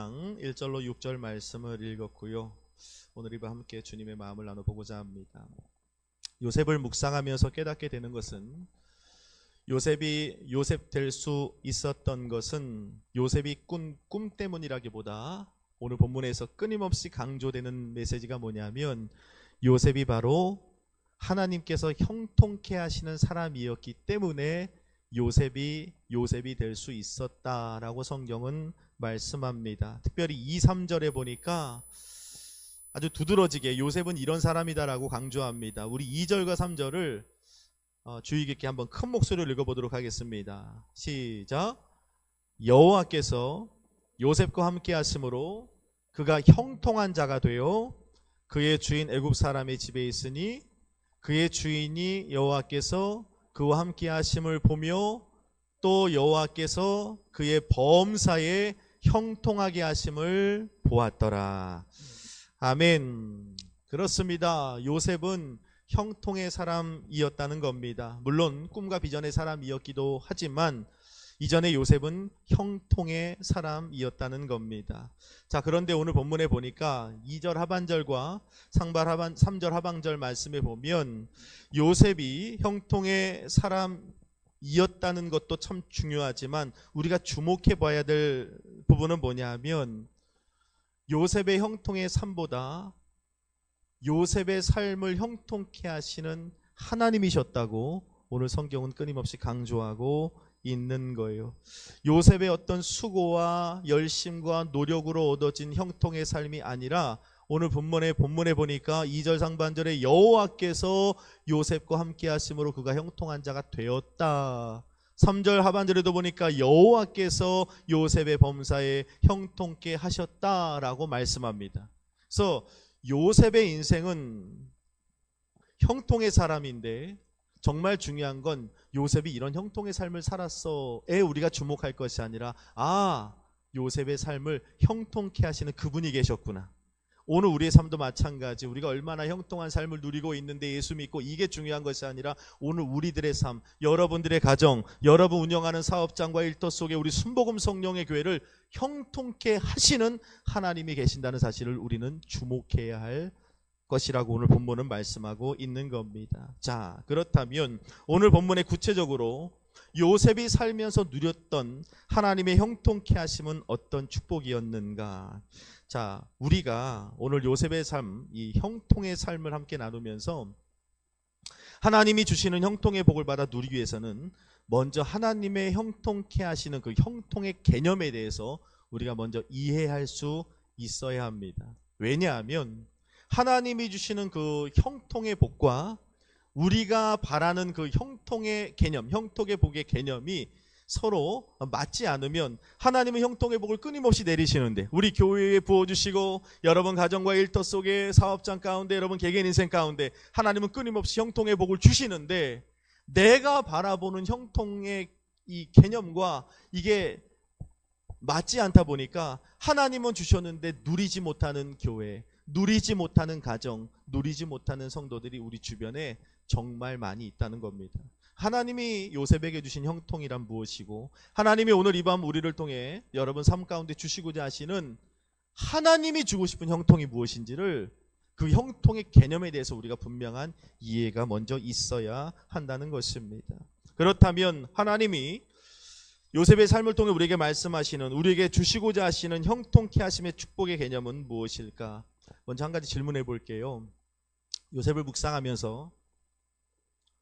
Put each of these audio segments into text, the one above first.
1절로 6절 말씀을 읽었고요. 오늘 이와 함께 주님의 마음을 나눠보고자 합니다. 요셉을 묵상하면서 깨닫게 되는 것은 요셉이 요셉 될 수 있었던 것은 요셉이 꿈 때문이라기보다 오늘 본문에서 끊임없이 강조되는 메시지가 뭐냐면 요셉이 바로 하나님께서 형통케 하시는 사람이었기 때문에 요셉이 될 수 있었다라고 성경은 말씀합니다. 특별히 2, 3절에 보니까 아주 두드러지게 요셉은 이런 사람이다라고 강조합니다. 우리 2절과 3절을 주의 깊게 한번 큰 목소리로 읽어보도록 하겠습니다. 시작. 여호와께서 요셉과 함께 하심으로 그가 형통한 자가 되어 그의 주인 애굽 사람의 집에 있으니 그의 주인이 여호와께서 그와 함께 하심을 보며 또 여호와께서 그의 범사에 형통하게 하심을 보았더라. 아멘. 그렇습니다. 요셉은 형통의 사람이었다는 겁니다. 물론 꿈과 비전의 사람이었기도 하지만 이전에 요셉은 형통의 사람이었다는 겁니다. 자, 그런데 오늘 본문에 보니까 2절 하반절과 3절 하반절 말씀에 보면 요셉이 형통의 사람이었다는 것도 참 중요하지만 우리가 주목해 봐야 될 부분은 뭐냐 하면 요셉의 형통의 삶보다 요셉의 삶을 형통케 하시는 하나님이셨다고 오늘 성경은 끊임없이 강조하고 있는 거예요. 요셉의 어떤 수고와 열심과 노력으로 얻어진 형통의 삶이 아니라 오늘 본문에 보니까 2절 상반절에 여호와께서 요셉과 함께 하심으로 그가 형통한 자가 되었다. 3절 하반절에도 보니까 여호와께서 요셉의 범사에 형통케 하셨다라고 말씀합니다. 그래서 요셉의 인생은 형통의 사람인데 정말 중요한 건 요셉이 이런 형통의 삶을 살았어에 우리가 주목할 것이 아니라 요셉의 삶을 형통케 하시는 그분이 계셨구나. 오늘 우리의 삶도 마찬가지. 우리가 얼마나 형통한 삶을 누리고 있는데 예수 믿고 이게 중요한 것이 아니라 오늘 우리들의 삶, 여러분들의 가정, 여러분 운영하는 사업장과 일터 속에 우리 순복음 성령의 교회를 형통케 하시는 하나님이 계신다는 사실을 우리는 주목해야 할 것이라고 오늘 본문은 말씀하고 있는 겁니다. 자, 그렇다면 오늘 본문에 구체적으로 요셉이 살면서 누렸던 하나님의 형통케 하심은 어떤 축복이었는가? 자, 우리가 오늘 요셉의 삶, 이 형통의 삶을 함께 나누면서 하나님이 주시는 형통의 복을 받아 누리기 위해서는 먼저 하나님의 형통케 하시는 그 형통의 개념에 대해서 우리가 먼저 이해할 수 있어야 합니다. 왜냐하면 하나님이 주시는 그 형통의 복과 우리가 바라는 그 형통의 개념, 형통의 복의 개념이 서로 맞지 않으면 하나님은 형통의 복을 끊임없이 내리시는데 우리 교회에 부어주시고 여러분 가정과 일터 속에 사업장 가운데 여러분 개개인 인생 가운데 하나님은 끊임없이 형통의 복을 주시는데 내가 바라보는 형통의 이 개념과 이게 맞지 않다 보니까 하나님은 주셨는데 누리지 못하는 교회, 누리지 못하는 가정, 누리지 못하는 성도들이 우리 주변에 정말 많이 있다는 겁니다. 하나님이 요셉에게 주신 형통이란 무엇이고 하나님이 오늘 이 밤 우리를 통해 여러분 삶 가운데 주시고자 하시는 하나님이 주고 싶은 형통이 무엇인지를 그 형통의 개념에 대해서 우리가 분명한 이해가 먼저 있어야 한다는 것입니다. 그렇다면 하나님이 요셉의 삶을 통해 우리에게 말씀하시는 우리에게 주시고자 하시는 형통케 하심의 축복의 개념은 무엇일까? 먼저 한 가지 질문해 볼게요. 요셉을 묵상하면서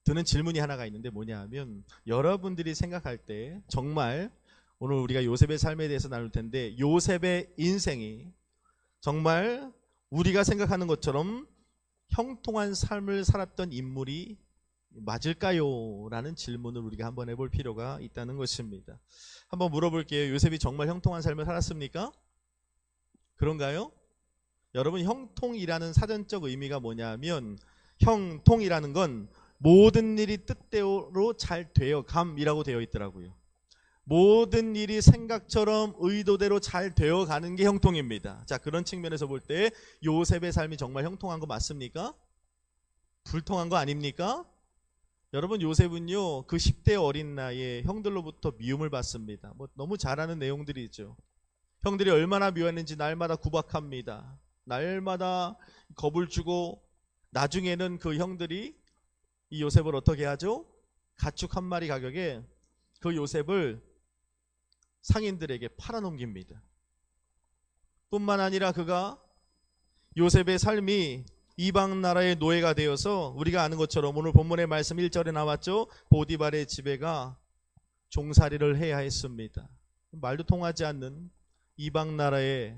드는 질문이 하나가 있는데 뭐냐 하면 여러분들이 생각할 때 정말 오늘 우리가 요셉의 삶에 대해서 나눌 텐데 요셉의 인생이 정말 우리가 생각하는 것처럼 형통한 삶을 살았던 인물이 맞을까요? 라는 질문을 우리가 한번 해볼 필요가 있다는 것입니다. 한번 물어볼게요. 요셉이 정말 형통한 삶을 살았습니까? 그런가요? 여러분 형통이라는 사전적 의미가 뭐냐면 형통이라는 건 모든 일이 뜻대로 잘 되어감이라고 되어 있더라고요. 모든 일이 생각처럼 의도대로 잘 되어가는 게 형통입니다. 자, 그런 측면에서 볼 때 요셉의 삶이 정말 형통한 거 맞습니까? 불통한 거 아닙니까? 여러분 요셉은요 그 10대 어린 나이에 형들로부터 미움을 받습니다. 너무 잘하는 내용들이 있죠. 형들이 얼마나 미워했는지 날마다 구박합니다. 날마다 겁을 주고 나중에는 그 형들이 이 요셉을 어떻게 하죠? 가축 한 마리 가격에 그 요셉을 상인들에게 팔아넘깁니다. 뿐만 아니라 그가 요셉의 삶이 이방 나라의 노예가 되어서 우리가 아는 것처럼 오늘 본문의 말씀 1절에 나왔죠. 보디발의 집에가 종살이를 해야 했습니다. 말도 통하지 않는 이방 나라에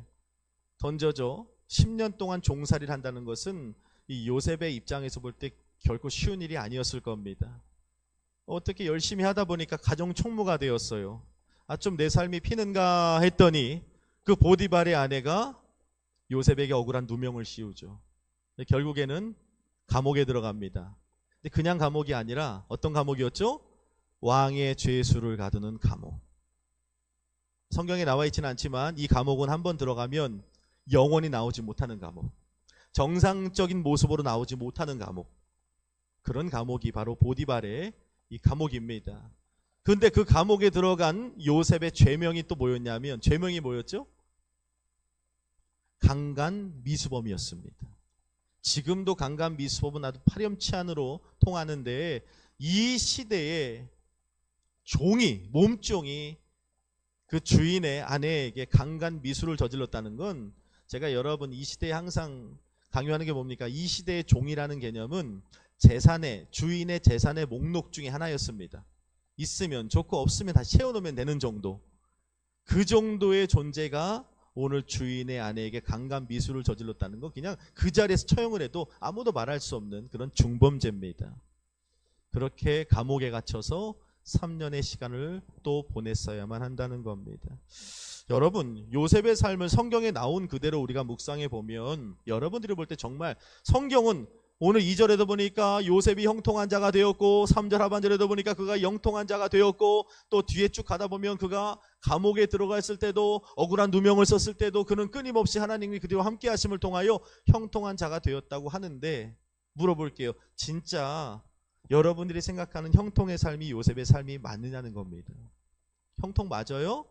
던져져 10년 동안 종살이를 한다는 것은 이 요셉의 입장에서 볼 때 결코 쉬운 일이 아니었을 겁니다. 어떻게 열심히 하다 보니까 가정 총무가 되었어요. 좀 내 삶이 피는가 했더니 그 보디발의 아내가 요셉에게 억울한 누명을 씌우죠. 결국에는 감옥에 들어갑니다. 근데 그냥 감옥이 아니라 어떤 감옥이었죠? 왕의 죄수를 가두는 감옥. 성경에 나와 있지는 않지만 이 감옥은 한번 들어가면 영원히 나오지 못하는 감옥. 정상적인 모습으로 나오지 못하는 감옥. 그런 감옥이 바로 보디발의 이 감옥입니다. 그런데 그 감옥에 들어간 요셉의 죄명이 또 뭐였냐면, 죄명이 뭐였죠? 강간 미수범이었습니다. 지금도 강간 미수범은 아주 파렴치한으로 통하는데 이 시대에 종이, 몸종이 그 주인의 아내에게 강간 미수를 저질렀다는 건, 제가 여러분 이 시대에 항상 강요하는 게 뭡니까? 이 시대의 종이라는 개념은 주인의 재산의 목록 중에 하나였습니다. 있으면 좋고 없으면 다 채워놓으면 되는 정도. 그 정도의 존재가 오늘 주인의 아내에게 강간 미수를 저질렀다는 건 그냥 그 자리에서 처형을 해도 아무도 말할 수 없는 그런 중범죄입니다. 그렇게 감옥에 갇혀서 3년의 시간을 또 보냈어야만 한다는 겁니다. 여러분, 요셉의 삶을 성경에 나온 그대로 우리가 묵상해 보면 여러분들이 볼 때 정말 성경은 오늘 2절에도 보니까 요셉이 형통한 자가 되었고 3절 하반절에도 보니까 그가 영통한 자가 되었고 또 뒤에 쭉 가다 보면 그가 감옥에 들어가 있을 때도 억울한 누명을 썼을 때도 그는 끊임없이 하나님이 그들과 함께 하심을 통하여 형통한 자가 되었다고 하는데, 물어볼게요. 진짜 여러분들이 생각하는 형통의 삶이 요셉의 삶이 맞느냐는 겁니다. 형통 맞아요?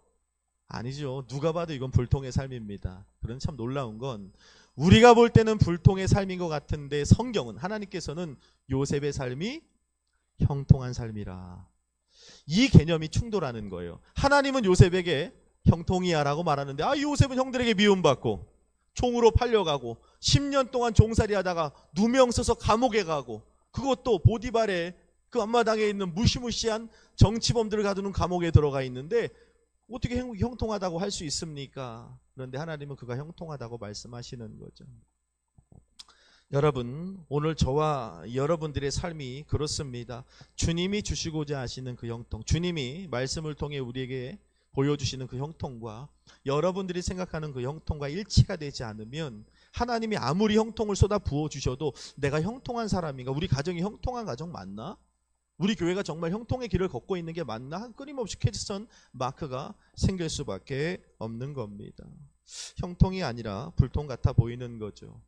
아니죠. 누가 봐도 이건 불통의 삶입니다. 그런 참 놀라운 건 우리가 볼 때는 불통의 삶인 것 같은데 성경은, 하나님께서는 요셉의 삶이 형통한 삶이라. 이 개념이 충돌하는 거예요. 하나님은 요셉에게 형통이야 라고 말하는데 요셉은 형들에게 미움받고 총으로 팔려가고 10년 동안 종살이 하다가 누명 써서 감옥에 가고, 그것도 보디발의 그 앞마당에 있는 무시무시한 정치범들을 가두는 감옥에 들어가 있는데 어떻게 형통하다고 할 수 있습니까? 그런데 하나님은 그가 형통하다고 말씀하시는 거죠. 여러분, 오늘 저와 여러분들의 삶이 그렇습니다. 주님이 주시고자 하시는 그 형통, 주님이 말씀을 통해 우리에게 보여주시는 그 형통과 여러분들이 생각하는 그 형통과 일치가 되지 않으면 하나님이 아무리 형통을 쏟아 부어주셔도 내가 형통한 사람인가? 우리 가정이 형통한 가정 맞나? 우리 교회가 정말 형통의 길을 걷고 있는 게 맞나? 끊임없이 퀘스천 마크가 생길 수밖에 없는 겁니다. 형통이 아니라 불통 같아 보이는 거죠.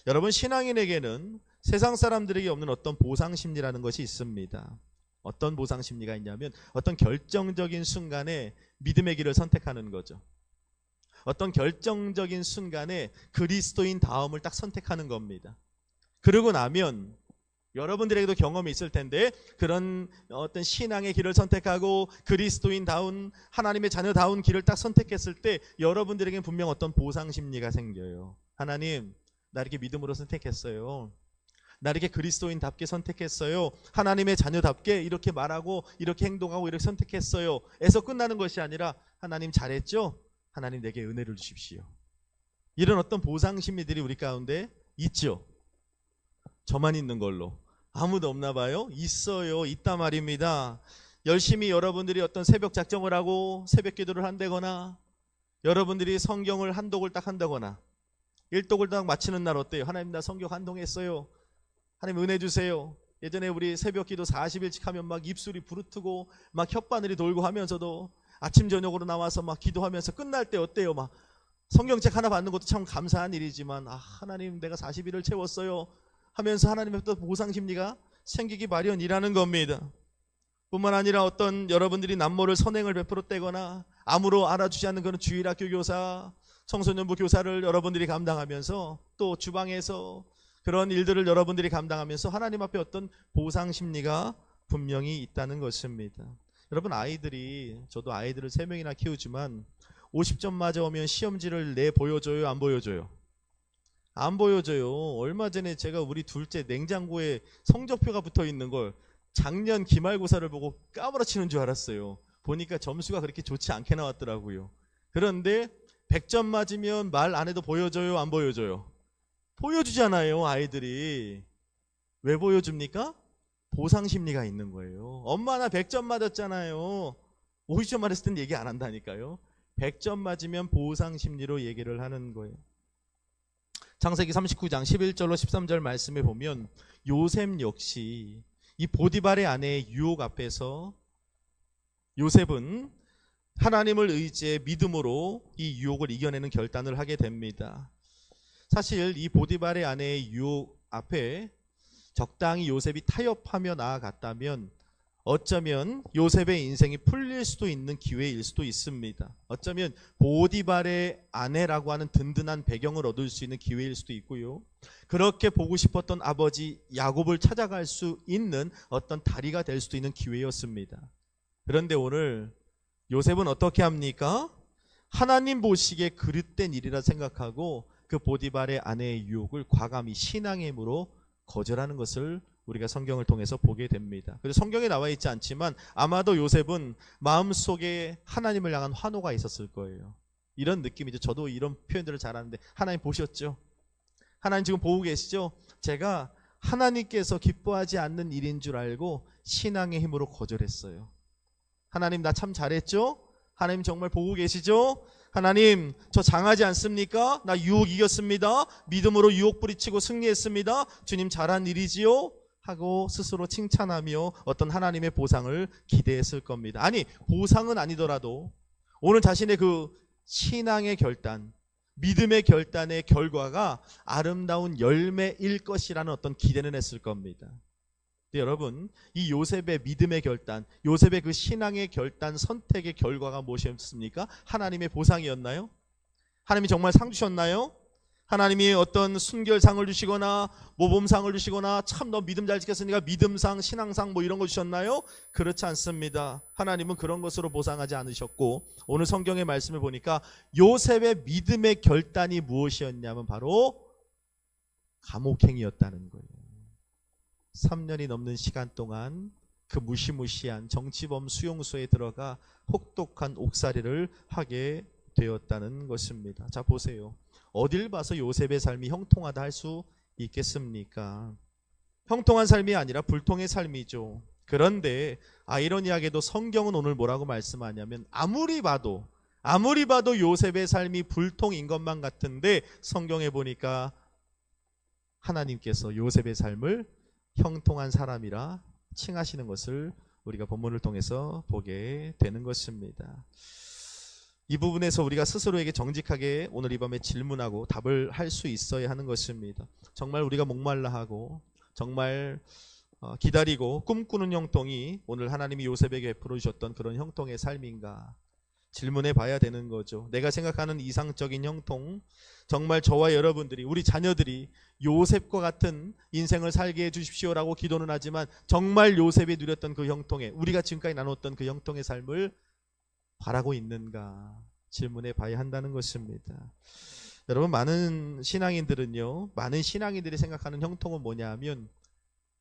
여러분, 신앙인에게는 세상 사람들에게 없는 어떤 보상심리라는 것이 있습니다. 어떤 보상심리가 있냐면 어떤 결정적인 순간에 믿음의 길을 선택하는 거죠. 어떤 결정적인 순간에 그리스도인 다음을 딱 선택하는 겁니다. 그러고 나면 여러분들에게도 경험이 있을 텐데 그런 어떤 신앙의 길을 선택하고 그리스도인다운 하나님의 자녀다운 길을 딱 선택했을 때 여러분들에게는 분명 어떤 보상심리가 생겨요. 하나님, 나 이렇게 믿음으로 선택했어요. 나 이렇게 그리스도인답게 선택했어요. 하나님의 자녀답게 이렇게 말하고 이렇게 행동하고 이렇게 선택했어요. 에서 끝나는 것이 아니라 하나님 잘했죠? 하나님 내게 은혜를 주십시오. 이런 어떤 보상심리들이 우리 가운데 있죠. 저만 있는 걸로. 아무도 없나 봐요? 있어요. 있단 말입니다. 열심히 여러분들이 어떤 새벽 작정을 하고 새벽 기도를 한다거나 여러분들이 성경을 한 독을 딱 한다거나 1독을 딱 마치는 날 어때요? 하나님 나 성경 한 동 했어요. 하나님 은혜 주세요. 예전에 우리 새벽 기도 40일씩 하면 막 입술이 부르트고 막 혓바늘이 돌고 하면서도 아침 저녁으로 나와서 막 기도하면서 끝날 때 어때요? 막 성경책 하나 받는 것도 참 감사한 일이지만 하나님 내가 40일을 채웠어요 하면서 하나님의 또 보상심리가 생기기 마련이라는 겁니다. 뿐만 아니라 어떤 여러분들이 남모를 선행을 베풀었다거나 아무로 알아주지 않는 그런 주일학교 교사, 청소년부 교사를 여러분들이 감당하면서 또 주방에서 그런 일들을 여러분들이 감당하면서 하나님 앞에 어떤 보상 심리가 분명히 있다는 것입니다. 여러분, 저도 아이들을 3명이나 키우지만 50점 맞아오면 시험지를 내 보여줘요, 안 보여줘요? 안 보여줘요. 얼마 전에 제가 우리 둘째 냉장고에 성적표가 붙어 있는 걸 작년 기말고사를 보고 까무러치는 줄 알았어요. 보니까 점수가 그렇게 좋지 않게 나왔더라고요. 그런데 100점 맞으면 말 안 해도 보여줘요, 안 보여줘요? 보여주잖아요, 아이들이. 왜 보여줍니까? 보상 심리가 있는 거예요. 엄마 나 100점 맞았잖아요. 50점 맞았을 땐 얘기 안 한다니까요. 100점 맞으면 보상 심리로 얘기를 하는 거예요. 창세기 39장 11절로 13절 말씀에 보면 요셉 역시 이 보디발의 아내의 유혹 앞에서 요셉은 하나님을 의지해 믿음으로 이 유혹을 이겨내는 결단을 하게 됩니다. 사실 이 보디발의 아내의 유혹 앞에 적당히 요셉이 타협하며 나아갔다면 어쩌면 요셉의 인생이 풀릴 수도 있는 기회일 수도 있습니다. 어쩌면 보디발의 아내라고 하는 든든한 배경을 얻을 수 있는 기회일 수도 있고요. 그렇게 보고 싶었던 아버지 야곱을 찾아갈 수 있는 어떤 다리가 될 수도 있는 기회였습니다. 그런데 오늘 요셉은 어떻게 합니까? 하나님 보시기에 그릇된 일이라 생각하고 그 보디발의 아내의 유혹을 과감히 신앙의 힘으로 거절하는 것을 우리가 성경을 통해서 보게 됩니다. 그래서 성경에 나와 있지 않지만 아마도 요셉은 마음속에 하나님을 향한 환호가 있었을 거예요. 이런 느낌이죠. 저도 이런 표현들을 잘하는데 하나님 보셨죠? 하나님 지금 보고 계시죠? 제가 하나님께서 기뻐하지 않는 일인 줄 알고 신앙의 힘으로 거절했어요. 하나님 나 참 잘했죠? 하나님 정말 보고 계시죠? 하나님 저 장하지 않습니까? 나 유혹 이겼습니다. 믿음으로 유혹 뿌리치고 승리했습니다. 주님 잘한 일이지요? 하고 스스로 칭찬하며 어떤 하나님의 보상을 기대했을 겁니다. 아니 보상은 아니더라도 오늘 자신의 그 신앙의 결단, 믿음의 결단의 결과가 아름다운 열매일 것이라는 어떤 기대는 했을 겁니다. 근데 여러분 이 요셉의 믿음의 결단, 요셉의 그 신앙의 결단, 선택의 결과가 무엇이었습니까? 하나님의 보상이었나요? 하나님이 정말 상 주셨나요? 하나님이 어떤 순결상을 주시거나 모범상을 주시거나 참 너 믿음 잘 지켰으니까 믿음상, 신앙상 뭐 이런 거 주셨나요? 그렇지 않습니다. 하나님은 그런 것으로 보상하지 않으셨고 오늘 성경의 말씀을 보니까 요셉의 믿음의 결단이 무엇이었냐면 바로 감옥행이었다는 거예요. 3년이 넘는 시간 동안 그 무시무시한 정치범 수용소에 들어가 혹독한 옥살이를 하게 되었다는 것입니다. 자 보세요. 어딜 봐서 요셉의 삶이 형통하다 할 수 있겠습니까? 형통한 삶이 아니라 불통의 삶이죠. 그런데 아이러니하게도 성경은 오늘 뭐라고 말씀하냐면 아무리 봐도 요셉의 삶이 불통인 것만 같은데 성경에 보니까 하나님께서 요셉의 삶을 형통한 사람이라 칭하시는 것을 우리가 본문을 통해서 보게 되는 것입니다. 이 부분에서 우리가 스스로에게 정직하게 오늘 이 밤에 질문하고 답을 할 수 있어야 하는 것입니다. 정말 우리가 목말라 하고 정말 기다리고 꿈꾸는 형통이 오늘 하나님이 요셉에게 베풀어 주셨던 그런 형통의 삶인가 질문해 봐야 되는 거죠. 내가 생각하는 이상적인 형통, 정말 저와 여러분들이 우리 자녀들이 요셉과 같은 인생을 살게 해 주십시오라고 기도는 하지만 정말 요셉이 누렸던 그 형통에 우리가 지금까지 나눴던 그 형통의 삶을 바라고 있는가 질문해 봐야 한다는 것입니다. 여러분 많은 신앙인들이 생각하는 형통은 뭐냐 하면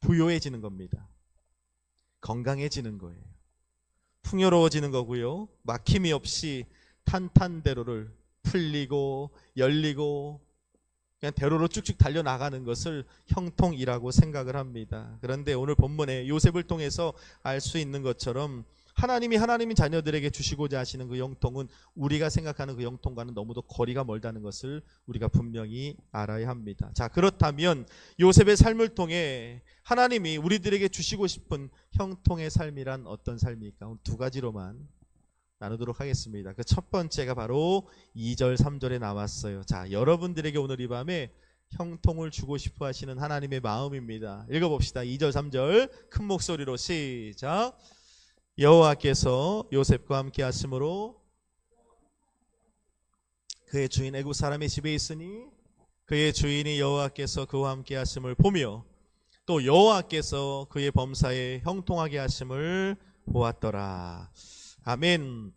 부요해지는 겁니다. 건강해지는 거예요. 풍요로워지는 거고요. 막힘이 없이 탄탄대로를 풀리고 열리고 그냥 대로로 쭉쭉 달려나가는 것을 형통이라고 생각을 합니다. 그런데 오늘 본문에 요셉을 통해서 알 수 있는 것처럼 하나님이 자녀들에게 주시고자 하시는 그 형통은 우리가 생각하는 그 형통과는 너무도 거리가 멀다는 것을 우리가 분명히 알아야 합니다. 자, 그렇다면 요셉의 삶을 통해 하나님이 우리들에게 주시고 싶은 형통의 삶이란 어떤 삶일까? 두 가지로만 나누도록 하겠습니다. 그 첫 번째가 바로 2절 3절에 나왔어요. 자, 여러분들에게 오늘 이 밤에 형통을 주고 싶어 하시는 하나님의 마음입니다. 읽어봅시다. 2절 3절 큰 목소리로 시작. 여호와께서 요셉과 함께 하심으로 그의 주인 애굽 사람의 집에 있으니 그의 주인이 여호와께서 그와 함께 하심을 보며 또 여호와께서 그의 범사에 형통하게 하심을 보았더라. 아멘.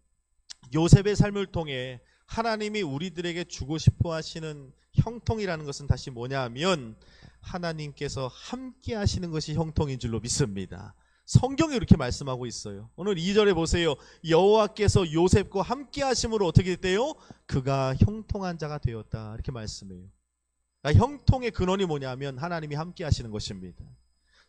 요셉의 삶을 통해 하나님이 우리들에게 주고 싶어 하시는 형통이라는 것은 다시 뭐냐 하면 하나님께서 함께 하시는 것이 형통인 줄로 믿습니다. 성경이 이렇게 말씀하고 있어요. 오늘 2절에 보세요. 여호와께서 요셉과 함께 하심으로 어떻게 됐대요? 그가 형통한 자가 되었다. 이렇게 말씀해요. 그러니까 형통의 근원이 뭐냐면 하나님이 함께 하시는 것입니다.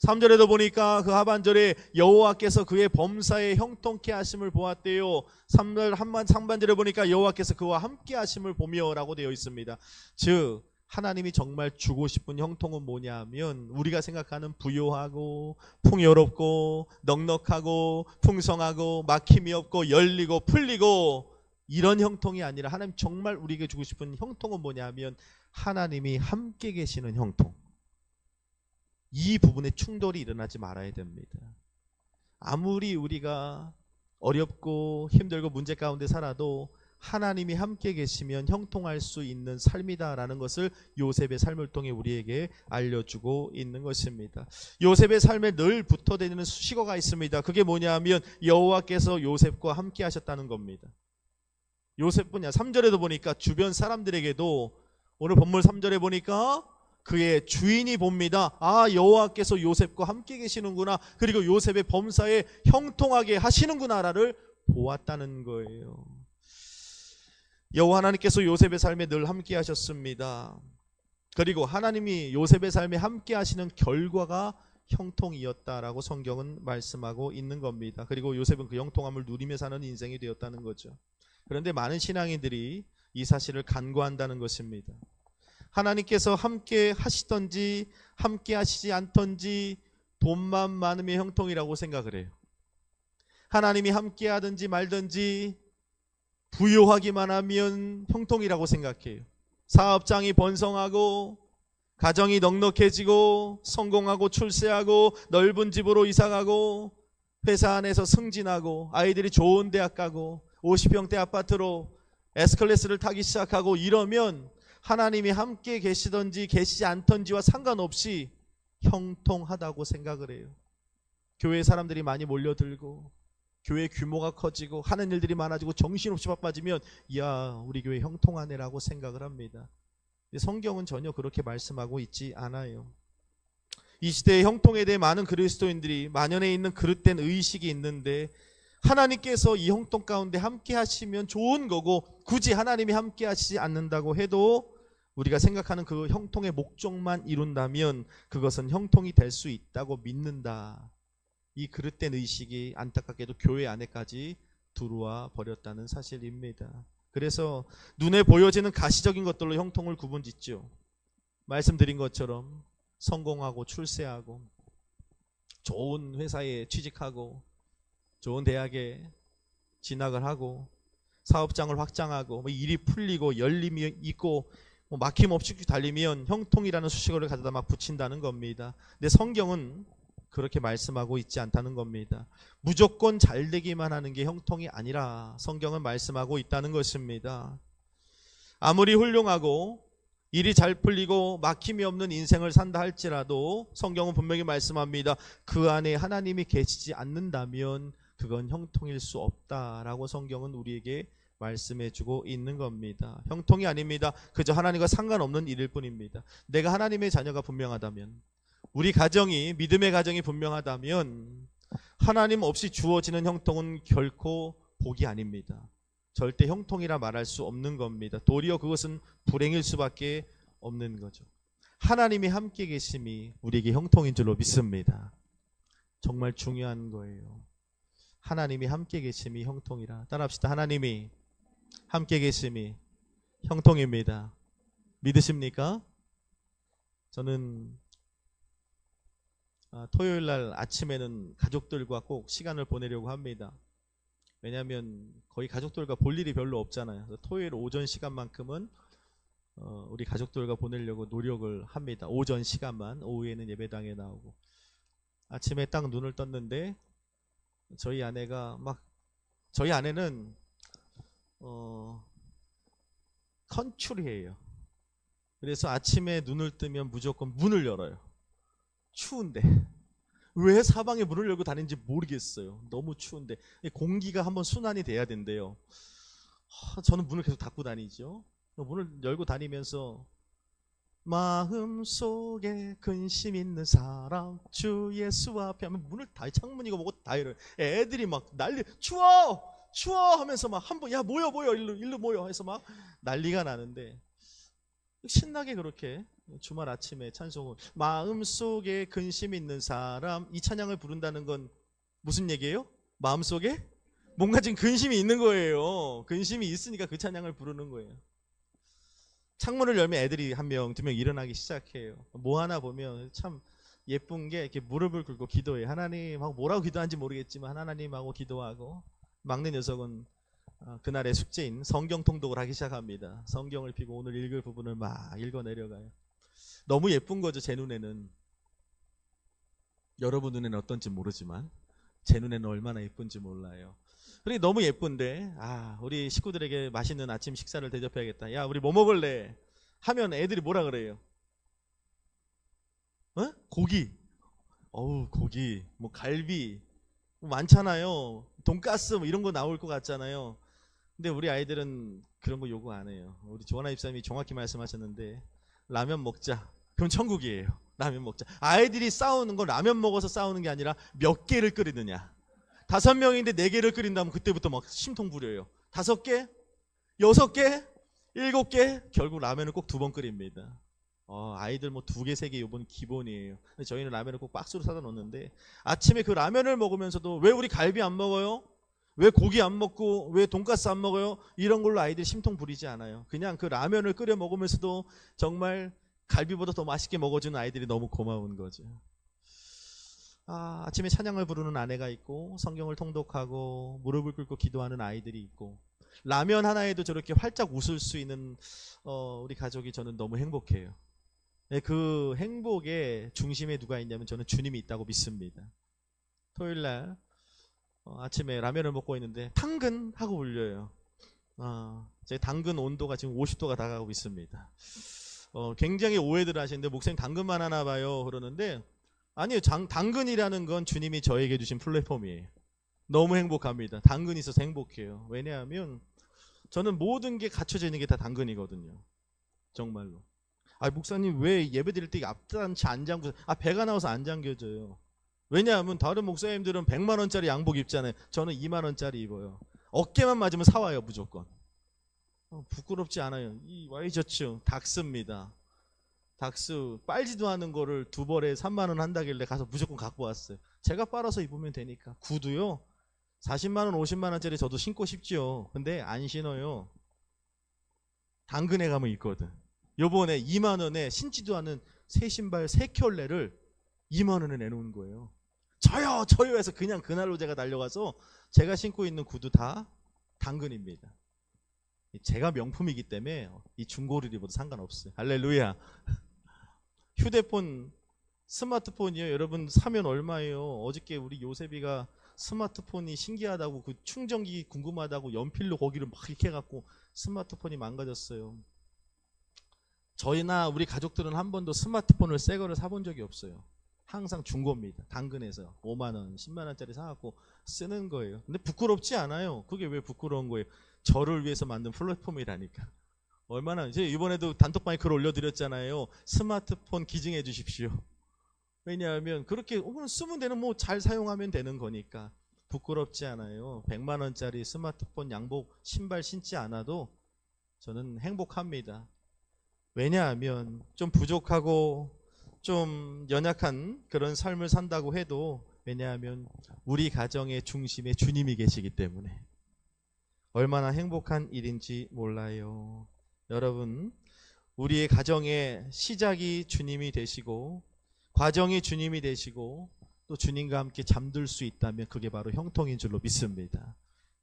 3절에도 보니까 그 하반절에 여호와께서 그의 범사에 형통케 하심을 보았대요. 3절 상반절에 보니까 여호와께서 그와 함께 하심을 보며 라고 되어 있습니다. 즉 하나님이 정말 주고 싶은 형통은 뭐냐 하면 우리가 생각하는 부요하고 풍요롭고 넉넉하고 풍성하고 막힘이 없고 열리고 풀리고 이런 형통이 아니라 하나님 정말 우리에게 주고 싶은 형통은 뭐냐 하면 하나님이 함께 계시는 형통. 이 부분에 충돌이 일어나지 말아야 됩니다. 아무리 우리가 어렵고 힘들고 문제 가운데 살아도 하나님이 함께 계시면 형통할 수 있는 삶이다라는 것을 요셉의 삶을 통해 우리에게 알려주고 있는 것입니다. 요셉의 삶에 늘 붙어다니는 수식어가 있습니다. 그게 뭐냐 하면 여호와께서 요셉과 함께 하셨다는 겁니다. 요셉뿐이야. 3절에도 보니까 주변 사람들에게도 오늘 본문 3절에 보니까 그의 주인이 봅니다. 아, 여호와께서 요셉과 함께 계시는구나. 그리고 요셉의 범사에 형통하게 하시는구나를 보았다는 거예요. 여호와 하나님께서 요셉의 삶에 늘 함께 하셨습니다. 그리고 하나님이 요셉의 삶에 함께 하시는 결과가 형통이었다라고 성경은 말씀하고 있는 겁니다. 그리고 요셉은 그 형통함을 누리며 사는 인생이 되었다는 거죠. 그런데 많은 신앙인들이 이 사실을 간과한다는 것입니다. 하나님께서 함께 하시던지 함께 하시지 않던지 돈만 많으면 형통이라고 생각을 해요. 하나님이 함께 하든지 말든지 부유하기만 하면 형통이라고 생각해요. 사업장이 번성하고 가정이 넉넉해지고 성공하고 출세하고 넓은 집으로 이사가고 회사 안에서 승진하고 아이들이 좋은 대학 가고 50평대 아파트로 S클래스를 타기 시작하고 이러면 하나님이 함께 계시던지 계시지 않던지와 상관없이 형통하다고 생각을 해요. 교회 사람들이 많이 몰려들고 교회 규모가 커지고 하는 일들이 많아지고 정신없이 바빠지면 이야 우리 교회 형통하네라고 생각을 합니다. 성경은 전혀 그렇게 말씀하고 있지 않아요. 이 시대의 형통에 대해 많은 그리스도인들이 만연해 있는 그릇된 의식이 있는데 하나님께서 이 형통 가운데 함께 하시면 좋은 거고 굳이 하나님이 함께 하시지 않는다고 해도 우리가 생각하는 그 형통의 목적만 이룬다면 그것은 형통이 될 수 있다고 믿는다. 이 그릇된 의식이 안타깝게도 교회 안에까지 들어와 버렸다는 사실입니다. 그래서 눈에 보여지는 가시적인 것들로 형통을 구분짓죠. 말씀드린 것처럼 성공하고 출세하고 좋은 회사에 취직하고 좋은 대학에 진학을 하고 사업장을 확장하고 일이 풀리고 열림이 있고 막힘없이 달리면 형통이라는 수식어를 가져다 막 붙인다는 겁니다. 근데 성경은 그렇게 말씀하고 있지 않다는 겁니다. 무조건 잘 되기만 하는 게 형통이 아니라 성경은 말씀하고 있다는 것입니다. 아무리 훌륭하고 일이 잘 풀리고 막힘이 없는 인생을 산다 할지라도 성경은 분명히 말씀합니다. 그 안에 하나님이 계시지 않는다면 그건 형통일 수 없다라고 성경은 우리에게 말씀해주고 있는 겁니다. 형통이 아닙니다. 그저 하나님과 상관없는 일일 뿐입니다. 내가 하나님의 자녀가 분명하다면 우리 가정이 믿음의 가정이 분명하다면 하나님 없이 주어지는 형통은 결코 복이 아닙니다. 절대 형통이라 말할 수 없는 겁니다. 도리어 그것은 불행일 수밖에 없는 거죠. 하나님이 함께 계심이 우리에게 형통인 줄로 믿습니다. 정말 중요한 거예요. 하나님이 함께 계심이 형통이라. 따라합시다. 하나님이 함께 계심이 형통입니다. 믿으십니까? 저는 토요일 날 아침에는 가족들과 꼭 시간을 보내려고 합니다. 왜냐하면 거의 가족들과 볼 일이 별로 없잖아요. 토요일 오전 시간만큼은 우리 가족들과 보내려고 노력을 합니다. 오전 시간만, 오후에는 예배당에 나오고. 아침에 딱 눈을 떴는데 저희 아내는 컨츄리예요. 그래서 아침에 눈을 뜨면 무조건 문을 열어요. 추운데 왜 사방에 문을 열고 다니는지 모르겠어요. 너무 추운데 공기가 한번 순환이 돼야 된대요. 저는 문을 계속 닫고 다니죠. 문을 열고 다니면서 마음속에 근심 있는 사람 주 예수 앞에 하면 문을 다 창문이고 뭐고 다 열어요. 애들이 막 난리 추워 하면서 막 한 번 야 모여 일로 모여 해서 막 난리가 나는데 신나게 그렇게 주말 아침에 찬송을 마음속에 근심 있는 사람 이 찬양을 부른다는 건 무슨 얘기예요? 마음속에 뭔가 지금 근심이 있는 거예요. 근심이 있으니까 그 찬양을 부르는 거예요. 창문을 열면 애들이 한 명, 두 명 일어나기 시작해요. 뭐 하나 보면 참 예쁜 게 이렇게 무릎을 꿇고 기도해요. 하나님하고 뭐라고 기도하는지 모르겠지만 하나님하고 기도하고 막내 녀석은 그날의 숙제인 성경 통독을 하기 시작합니다. 성경을 펴고 오늘 읽을 부분을 막 읽어 내려가요. 너무 예쁜 거죠. 제 눈에는. 여러분 눈에는 어떤지 모르지만 제 눈에는 얼마나 예쁜지 몰라요. 그러니 너무 예쁜데 우리 식구들에게 맛있는 아침 식사를 대접해야겠다. 야 우리 뭐 먹을래? 하면 애들이 뭐라 그래요? 고기. 고기. 뭐 갈비. 뭐 많잖아요. 돈가스 뭐 이런 거 나올 것 같잖아요. 근데 우리 아이들은 그런 거 요구 안 해요. 우리 조하나 집사님이 정확히 말씀하셨는데 라면 먹자. 그럼 천국이에요. 라면 먹자. 아이들이 싸우는 건 라면 먹어서 싸우는 게 아니라 몇 개를 끓이느냐. 5명인데 4개를 끓인다면 그때부터 막 심통 부려요. 5개? 6개? 7개? 결국 라면을 꼭 2번 끓입니다. 아이들 뭐 2개, 3개 이번 기본이에요. 저희는 라면을 꼭 박스로 사다 놓는데 아침에 그 라면을 먹으면서도 왜 우리 갈비 안 먹어요? 왜 고기 안 먹고 왜 돈가스 안 먹어요? 이런 걸로 아이들이 심통 부리지 않아요. 그냥 그 라면을 끓여 먹으면서도 정말 갈비보다 더 맛있게 먹어주는 아이들이 너무 고마운 거죠. 아침에 찬양을 부르는 아내가 있고 성경을 통독하고 무릎을 꿇고 기도하는 아이들이 있고 라면 하나에도 저렇게 활짝 웃을 수 있는 우리 가족이 저는 너무 행복해요. 그 행복의 중심에 누가 있냐면 저는 주님이 있다고 믿습니다. 토요일날 아침에 라면을 먹고 있는데 당근 하고 울려요. 제 당근 온도가 지금 50도가 다가가고 있습니다. 굉장히 오해들 하시는데 목사님 당근만 하나 봐요 그러는데 아니요. 당근이라는 건 주님이 저에게 주신 플랫폼이에요. 너무 행복합니다. 당근이 있어서 행복해요. 왜냐하면 저는 모든 게 갖춰져 있는 게 다 당근이거든요. 정말로. 목사님 왜 예배 드릴 때 앞단치 안 잠그세요? 배가 나와서 안 잠겨져요. 왜냐하면 다른 목사님들은 100만 원짜리 양복 입잖아요. 저는 2만 원짜리 입어요. 어깨만 맞으면 사와요 무조건. 부끄럽지 않아요. 이 와이셔츠 닥스입니다. 닥스 빨지도 않은 거를 2벌에 3만 원 한다길래 가서 무조건 갖고 왔어요. 제가 빨아서 입으면 되니까. 구두요 40만 원 50만 원짜리 저도 신고 싶지요. 근데 안 신어요. 당근에 가면 있거든. 요번에 2만 원에 신지도 않은 새 신발 3켤레를 2만 원에 내놓은 거예요. 저요 해서 그냥 그날로 제가 달려가서 제가 신고 있는 구두 다 당근입니다. 제가 명품이기 때문에 이 중고를 입어도 상관없어요. 할렐루야. 휴대폰 스마트폰이요. 여러분 사면 얼마예요? 어저께 우리 요셉이가 스마트폰이 신기하다고 그 충전기 궁금하다고 연필로 거기를 막 이렇게 해갖고 스마트폰이 망가졌어요. 저희나 우리 가족들은 한 번도 스마트폰을 새 거를 사본 적이 없어요. 항상 중고입니다. 당근에서 5만 원, 10만 원짜리 사갖고 쓰는 거예요. 근데 부끄럽지 않아요. 그게 왜 부끄러운 거예요? 저를 위해서 만든 플랫폼이라니까. 얼마나 이제 이번에도 단톡방에 글 올려드렸잖아요. 스마트폰 기증해 주십시오. 왜냐하면 그렇게 쓰면 되는 뭐 잘 사용하면 되는 거니까 부끄럽지 않아요. 100만 원짜리 스마트폰 양복 신발 신지 않아도 저는 행복합니다. 왜냐하면 좀 부족하고 좀 연약한 그런 삶을 산다고 해도 왜냐하면 우리 가정의 중심에 주님이 계시기 때문에 얼마나 행복한 일인지 몰라요. 여러분 우리의 가정의 시작이 주님이 되시고 과정이 주님이 되시고 또 주님과 함께 잠들 수 있다면 그게 바로 형통인 줄로 믿습니다.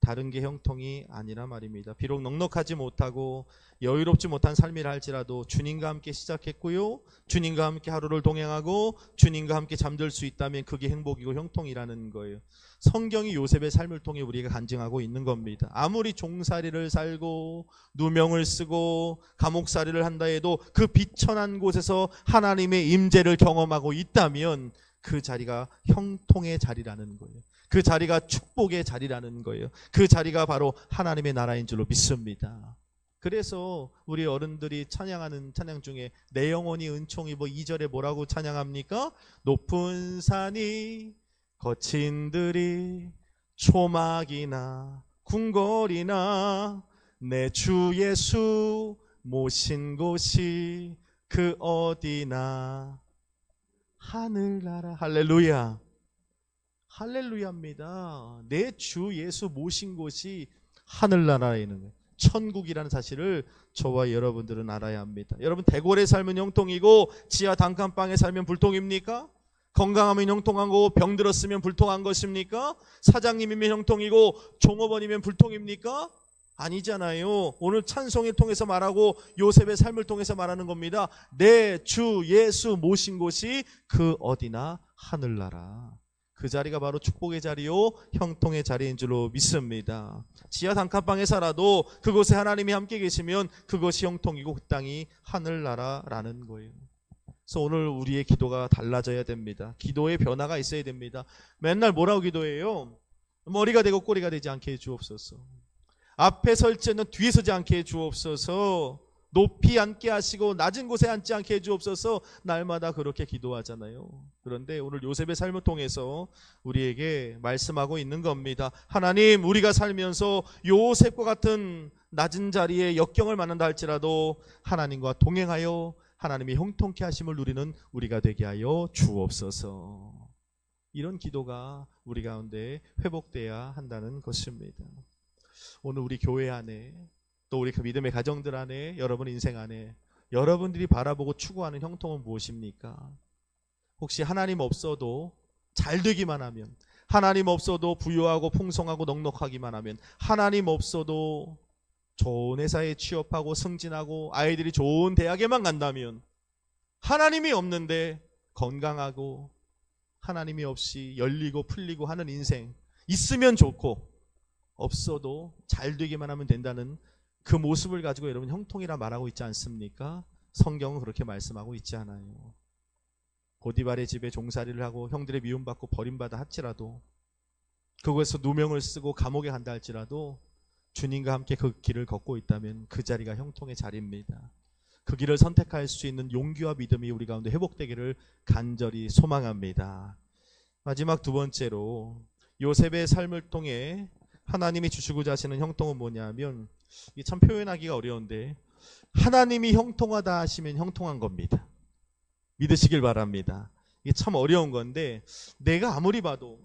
다른 게 형통이 아니라 말입니다. 비록 넉넉하지 못하고 여유롭지 못한 삶이라 할지라도 주님과 함께 시작했고요, 주님과 함께 하루를 동행하고 주님과 함께 잠들 수 있다면 그게 행복이고 형통이라는 거예요. 성경이 요셉의 삶을 통해 우리가 간증하고 있는 겁니다. 아무리 종살이를 살고 누명을 쓰고 감옥살이를 한다 해도 그 비천한 곳에서 하나님의 임재를 경험하고 있다면 그 자리가 형통의 자리라는 거예요. 그 자리가 축복의 자리라는 거예요. 그 자리가 바로 하나님의 나라인 줄로 믿습니다. 그래서 우리 어른들이 찬양하는 찬양 중에 내 영혼이 은총이 2절에 뭐라고 찬양합니까? 높은 산이 거친 들이 초막이나 궁궐이나 내 주 예수 모신 곳이 그 어디나 하늘나라. 할렐루야, 할렐루야입니다. 내 주 예수 모신 곳이 하늘나라에 있는 거예요. 천국이라는 사실을 저와 여러분들은 알아야 합니다. 여러분, 대궐에 살면 형통이고 지하 단칸방에 살면 불통입니까? 건강하면 형통한 거고 병 들었으면 불통한 것입니까? 사장님이면 형통이고 종업원이면 불통입니까? 아니잖아요. 오늘 찬송을 통해서 말하고 요셉의 삶을 통해서 말하는 겁니다. 내 주 예수 모신 곳이 그 어디나 하늘나라. 그 자리가 바로 축복의 자리요 형통의 자리인 줄로 믿습니다. 지하 단칸방에 살아도 그곳에 하나님이 함께 계시면 그것이 형통이고 그 땅이 하늘나라라는 거예요. 그래서 오늘 우리의 기도가 달라져야 됩니다. 기도의 변화가 있어야 됩니다. 맨날 뭐라고 기도해요? 머리가 되고 꼬리가 되지 않게 해주옵소서. 앞에 설지 않는 뒤에 서지 않게 해주옵소서. 높이 앉게 하시고 낮은 곳에 앉지 않게 해주옵소서. 날마다 그렇게 기도하잖아요. 그런데 오늘 요셉의 삶을 통해서 우리에게 말씀하고 있는 겁니다. 하나님, 우리가 살면서 요셉과 같은 낮은 자리에 역경을 만난다 할지라도 하나님과 동행하여 하나님이 형통케 하심을 누리는 우리가 되게 하여 주옵소서. 이런 기도가 우리 가운데 회복돼야 한다는 것입니다. 오늘 우리 교회 안에 또 우리 믿음의 가정들 안에 여러분 인생 안에 여러분들이 바라보고 추구하는 형통은 무엇입니까? 혹시 하나님 없어도 잘 되기만 하면, 하나님 없어도 부유하고 풍성하고 넉넉하기만 하면, 하나님 없어도 좋은 회사에 취업하고 승진하고 아이들이 좋은 대학에만 간다면, 하나님이 없는데 건강하고 하나님이 없이 열리고 풀리고 하는 인생 있으면 좋고 없어도 잘 되기만 하면 된다는 그 모습을 가지고 여러분 형통이라 말하고 있지 않습니까? 성경은 그렇게 말씀하고 있지 않아요. 보디발의 집에 종살이를 하고 형들의 미움받고 버림받아 할지라도, 그곳에서 누명을 쓰고 감옥에 간다 할지라도 주님과 함께 그 길을 걷고 있다면 그 자리가 형통의 자리입니다. 그 길을 선택할 수 있는 용기와 믿음이 우리 가운데 회복되기를 간절히 소망합니다. 마지막 두 번째로 요셉의 삶을 통해 하나님이 주시고자 하시는 형통은 뭐냐면, 이게 참 표현하기가 어려운데 하나님이 형통하다 하시면 형통한 겁니다. 믿으시길 바랍니다. 이게 참 어려운 건데, 내가 아무리 봐도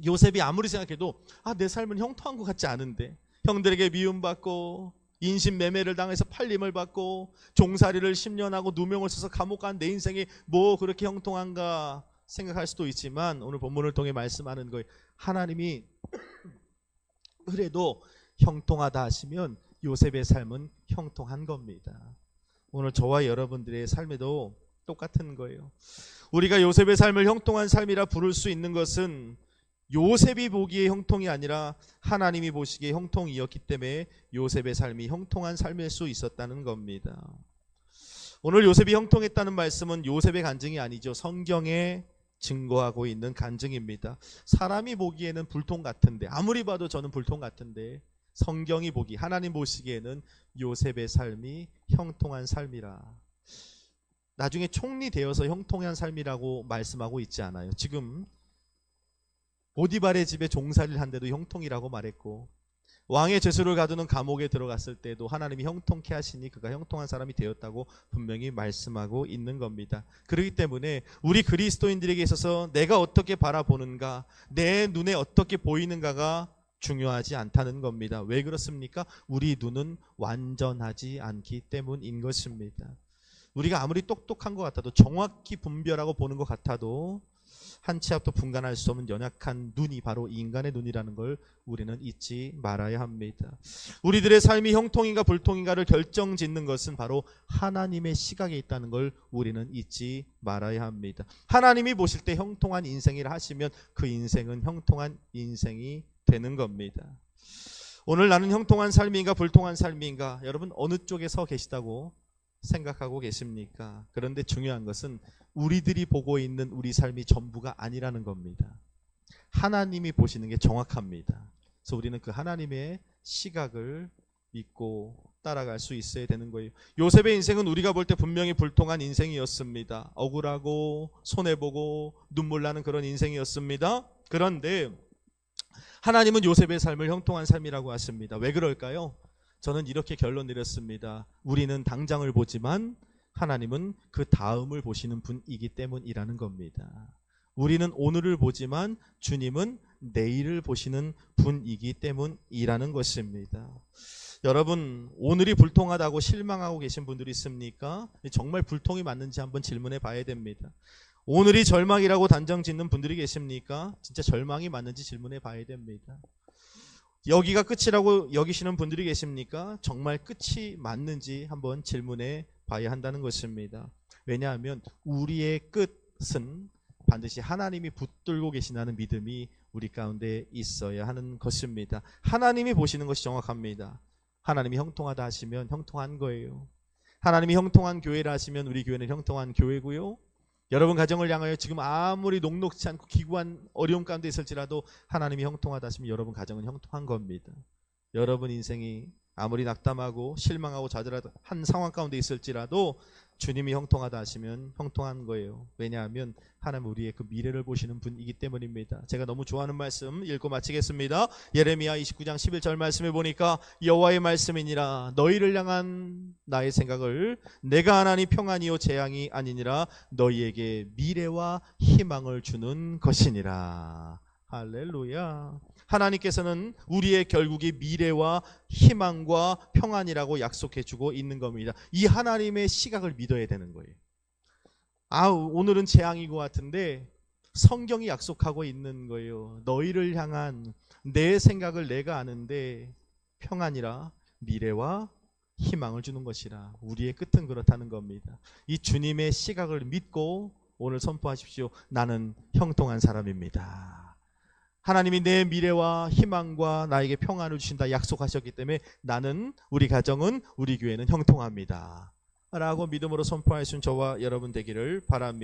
요셉이 아무리 생각해도 내 삶은 형통한 것 같지 않은데, 형들에게 미움받고 인신매매를 당해서 팔림을 받고 종살이를 10년 하고 누명을 써서 감옥 간 내 인생이 뭐 그렇게 형통한가 생각할 수도 있지만, 오늘 본문을 통해 말씀하는 거예요. 하나님이 그래도 형통하다 하시면 요셉의 삶은 형통한 겁니다. 오늘 저와 여러분들의 삶에도 똑같은 거예요. 우리가 요셉의 삶을 형통한 삶이라 부를 수 있는 것은 요셉이 보기에 형통이 아니라 하나님이 보시기에 형통이었기 때문에 요셉의 삶이 형통한 삶일 수 있었다는 겁니다. 오늘 요셉이 형통했다는 말씀은 요셉의 간증이 아니죠. 성경에 증거하고 있는 간증입니다. 사람이 보기에는 불통 같은데, 아무리 봐도 저는 불통 같은데, 성경이 보기, 하나님 보시기에는 요셉의 삶이 형통한 삶이라. 나중에 총리 되어서 형통한 삶이라고 말씀하고 있지 않아요. 지금 보디발의 집에 종살이를 한데도 형통이라고 말했고, 왕의 죄수를 가두는 감옥에 들어갔을 때도 하나님이 형통케 하시니 그가 형통한 사람이 되었다고 분명히 말씀하고 있는 겁니다. 그렇기 때문에 우리 그리스도인들에게 있어서 내가 어떻게 바라보는가, 내 눈에 어떻게 보이는가가 중요하지 않다는 겁니다. 왜 그렇습니까? 우리 눈은 완전하지 않기 때문인 것입니다. 우리가 아무리 똑똑한 것 같아도, 정확히 분별하고 보는 것 같아도 한 치 앞도 분간할 수 없는 연약한 눈이 바로 인간의 눈이라는 걸 우리는 잊지 말아야 합니다. 우리들의 삶이 형통인가 불통인가를 결정짓는 것은 바로 하나님의 시각에 있다는 걸 우리는 잊지 말아야 합니다. 하나님이 보실 때 형통한 인생이라 하시면 그 인생은 형통한 인생이 되는 겁니다. 오늘 나는 형통한 삶인가 불통한 삶인가, 여러분 어느 쪽에 서 계시다고 생각하고 계십니까? 그런데 중요한 것은 우리들이 보고 있는 우리 삶이 전부가 아니라는 겁니다. 하나님이 보시는 게 정확합니다. 그래서 우리는 그 하나님의 시각을 믿고 따라갈 수 있어야 되는 거예요. 요셉의 인생은 우리가 볼 때 분명히 불통한 인생이었습니다. 억울하고 손해보고 눈물 나는 그런 인생이었습니다. 그런데 하나님은 요셉의 삶을 형통한 삶이라고 하십니다. 왜 그럴까요? 저는 이렇게 결론 내렸습니다. 우리는 당장을 보지만 하나님은 그 다음을 보시는 분이기 때문이라는 겁니다. 우리는 오늘을 보지만 주님은 내일을 보시는 분이기 때문이라는 것입니다. 여러분, 오늘이 불통하다고 실망하고 계신 분들이 있습니까? 정말 불통이 맞는지 한번 질문해 봐야 됩니다. 오늘이 절망이라고 단정 짓는 분들이 계십니까? 진짜 절망이 맞는지 질문해 봐야 됩니다. 여기가 끝이라고 여기시는 분들이 계십니까? 정말 끝이 맞는지 한번 질문해 봐야 한다는 것입니다. 왜냐하면 우리의 끝은 반드시 하나님이 붙들고 계신다는 믿음이 우리 가운데 있어야 하는 것입니다. 하나님이 보시는 것이 정확합니다. 하나님이 형통하다 하시면 형통한 거예요. 하나님이 형통한 교회라 하시면 우리 교회는 형통한 교회고요. 여러분 가정을 향하여 지금 아무리 녹록지 않고 기구한 어려움 가운데 있을지라도 하나님이 형통하다 하시면 여러분 가정은 형통한 겁니다. 여러분 인생이 아무리 낙담하고 실망하고 좌절한 상황 가운데 있을지라도 주님이 형통하다 하시면 형통한 거예요. 왜냐하면 하나님 우리의 그 미래를 보시는 분이기 때문입니다. 제가 너무 좋아하는 말씀 읽고 마치겠습니다. 예레미야 29장 11절 말씀에 보니까 여호와의 말씀이니라 너희를 향한 나의 생각을 내가 하나니 평안이요 재앙이 아니니라 너희에게 미래와 희망을 주는 것이니라. 할렐루야. 하나님께서는 우리의 결국이 미래와 희망과 평안이라고 약속해주고 있는 겁니다. 이 하나님의 시각을 믿어야 되는 거예요. 오늘은 재앙인 것 같은데 성경이 약속하고 있는 거예요. 너희를 향한 내 생각을 내가 아는데 평안이라 미래와 희망을 주는 것이라. 우리의 끝은 그렇다는 겁니다. 이 주님의 시각을 믿고 오늘 선포하십시오. 나는 형통한 사람입니다. 하나님이 내 미래와 희망과 나에게 평안을 주신다 약속하셨기 때문에 나는, 우리 가정은, 우리 교회는 형통합니다 라고 믿음으로 선포하신 저와 여러분 되기를 바랍니다.